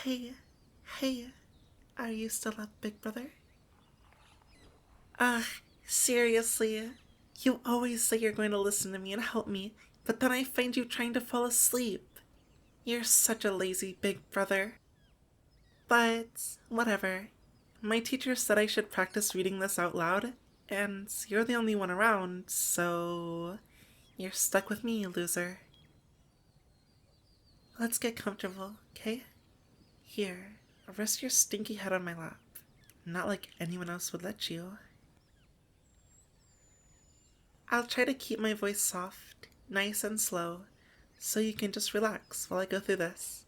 Hey, hey, are you still up, big brother? Seriously, you always say you're going to listen to me and help me, but then I find you trying to fall asleep. You're such a lazy big brother. But, whatever. My teacher said I should practice reading this out loud, and you're the only one around, so. You're stuck with me, loser. Let's get comfortable, okay? Here, rest your stinky head on my lap. Not like anyone else would let you. I'll try to keep my voice soft, nice and slow, so you can just relax while I go through this.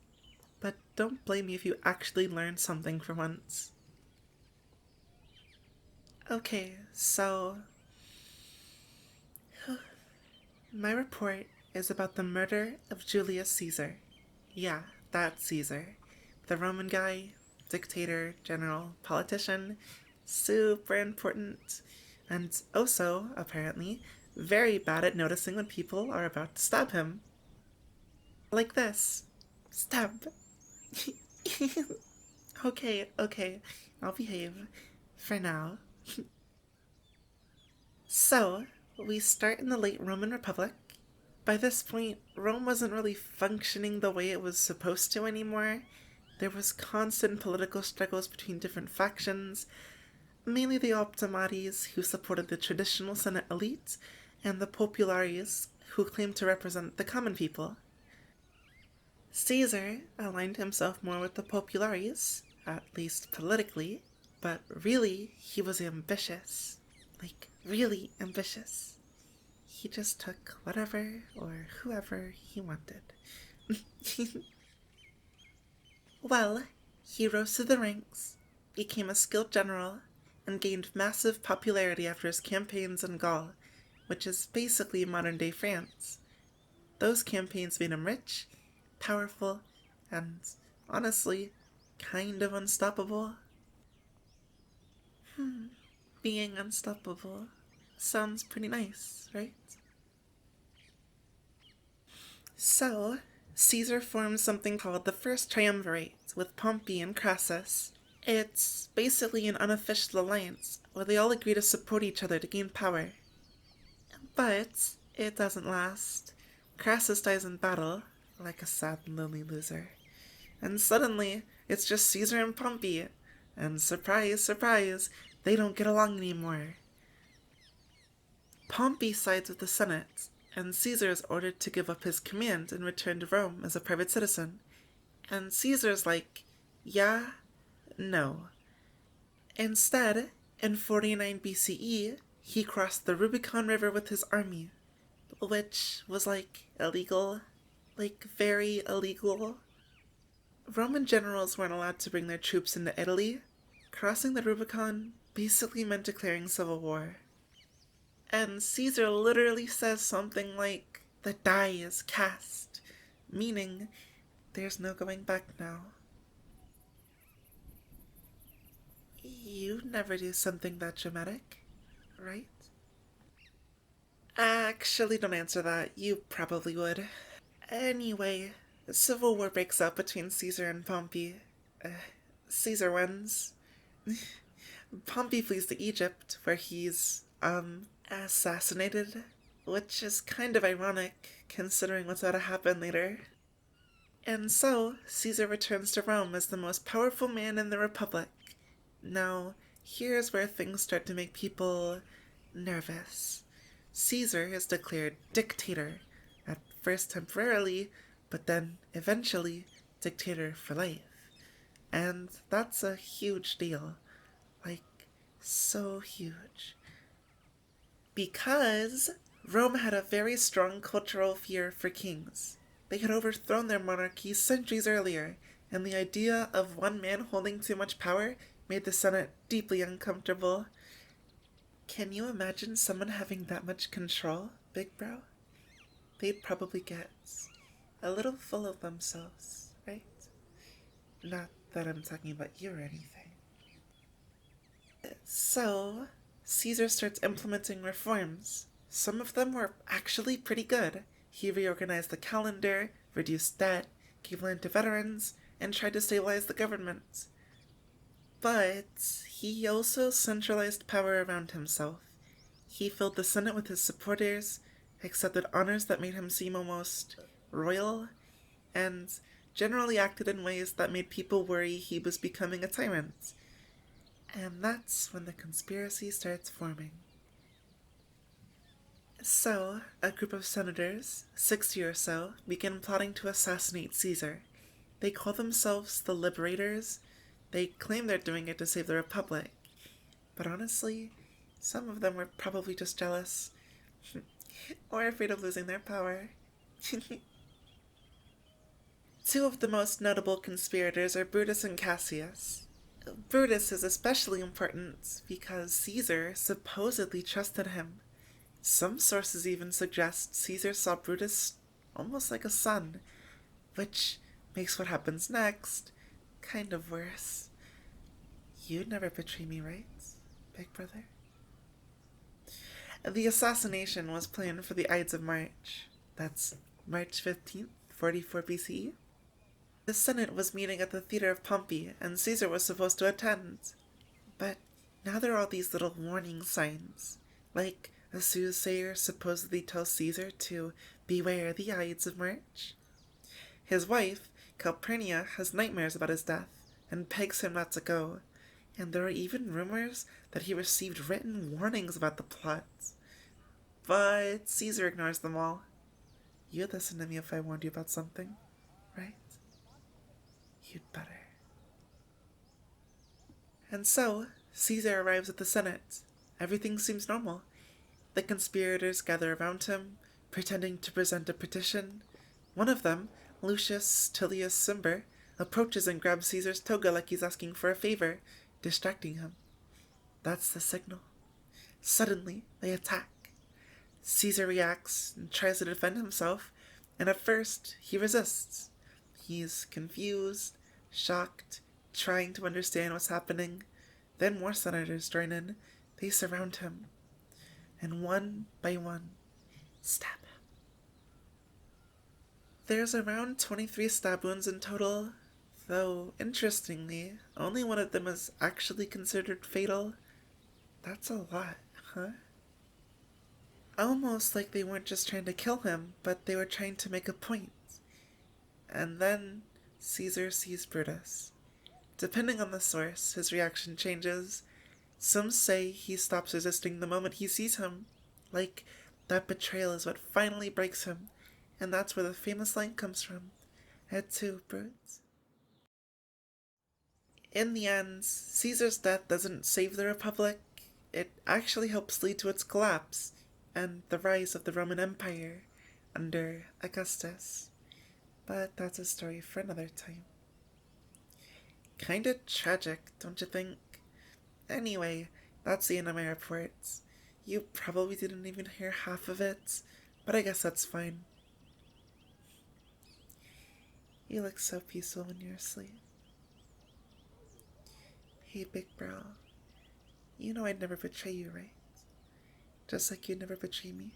But don't blame me if you actually learn something for once. Okay, so. My report is about the murder of Julius Caesar. Yeah, that Caesar. The Roman guy, dictator, general, politician, super important, and also, apparently, very bad at noticing when people are about to stab him. Like this. Stab. Okay, I'll behave. For now. So, we start in the late Roman Republic. By this point, Rome wasn't really functioning the way it was supposed to anymore. There was constant political struggles between different factions, mainly the Optimates, who supported the traditional Senate elite, and the Populares, who claimed to represent the common people. Caesar aligned himself more with the Populares, at least politically, but really, he was ambitious. Like, really ambitious. He just took whatever or whoever he wanted. Well, he rose through the ranks, became a skilled general, and gained massive popularity after his campaigns in Gaul, which is basically modern day France. Those campaigns made him rich, powerful, and honestly, kind of unstoppable. Being unstoppable sounds pretty nice, right? So, Caesar formed something called the First Triumvirate with Pompey and Crassus. It's basically an unofficial alliance where they all agree to support each other to gain power. But it doesn't last. Crassus dies in battle, like a sad and lonely loser. And suddenly, it's just Caesar and Pompey. And surprise, surprise, they don't get along anymore. Pompey sides with the Senate, and Caesar is ordered to give up his command and return to Rome as a private citizen. And Caesar's like, yeah, no. Instead, in 49 BCE, he crossed the Rubicon River with his army, which was like illegal, like very illegal. Roman generals weren't allowed to bring their troops into Italy. Crossing the Rubicon basically meant declaring civil war. And Caesar literally says something like, the die is cast, meaning there's no going back now. You never do something that dramatic, right? Actually, don't answer that. You probably would. Anyway, a civil war breaks out between Caesar and Pompey. Caesar wins. Pompey flees to Egypt, where he's, assassinated. Which is kind of ironic, considering what's about to happen later. And so, Caesar returns to Rome as the most powerful man in the Republic. Now, here's where things start to make people nervous. Caesar is declared dictator, at first temporarily, but then eventually dictator for life. And that's a huge deal. Like, so huge. Because Rome had a very strong cultural fear for kings. They had overthrown their monarchy centuries earlier, and the idea of one man holding too much power made the Senate deeply uncomfortable. Can you imagine someone having that much control, Big Bro? They'd probably get a little full of themselves, right? Not that I'm talking about you or anything. So, Caesar starts implementing reforms. Some of them were actually pretty good. He reorganized the calendar, reduced debt, gave land to veterans, and tried to stabilize the government. But he also centralized power around himself. He filled the Senate with his supporters, accepted honors that made him seem almost royal, and generally acted in ways that made people worry he was becoming a tyrant. And that's when the conspiracy starts forming. So, a group of senators, 60 or so, begin plotting to assassinate Caesar. They call themselves the Liberators. They claim they're doing it to save the Republic. But honestly, some of them were probably just jealous. Or afraid of losing their power. Two of the most notable conspirators are Brutus and Cassius. Brutus is especially important because Caesar supposedly trusted him. Some sources even suggest Caesar saw Brutus almost like a son, which makes what happens next kind of worse. You'd never betray me, right, big brother? The assassination was planned for the Ides of March. That's March 15th, 44 BCE. The Senate was meeting at the Theater of Pompey, and Caesar was supposed to attend. But now there are all these little warning signs, like a soothsayer supposedly tells Caesar to beware the Ides of March. His wife, Calpurnia, has nightmares about his death, and begs him not to go, and there are even rumors that he received written warnings about the plot. But Caesar ignores them all. You'd listen to me if I warned you about something, right? You'd better. And so, Caesar arrives at the Senate. Everything seems normal. The conspirators gather around him, pretending to present a petition. One of them, Lucius Tullius Cimber, approaches and grabs Caesar's toga like he's asking for a favor, distracting him. That's the signal. Suddenly, they attack. Caesar reacts and tries to defend himself, and at first, he resists. He's confused, shocked, trying to understand what's happening. Then more senators join in. They surround him, and one by one, stab him. There's around 23 stab wounds in total, though, interestingly, only one of them is actually considered fatal. That's a lot, huh? Almost like they weren't just trying to kill him, but they were trying to make a point. And then Caesar sees Brutus. Depending on the source, his reaction changes. Some say he stops resisting the moment he sees him, like that betrayal is what finally breaks him, and that's where the famous line comes from. Et tu, Brute? In the end, Caesar's death doesn't save the Republic. It actually helps lead to its collapse, and the rise of the Roman Empire under Augustus. But that's a story for another time. Kinda tragic, don't you think? Anyway, that's the end of my report. You probably didn't even hear half of it, but I guess that's fine. You look so peaceful when you're asleep. Hey, big bro. You know I'd never betray you, right? Just like you'd never betray me.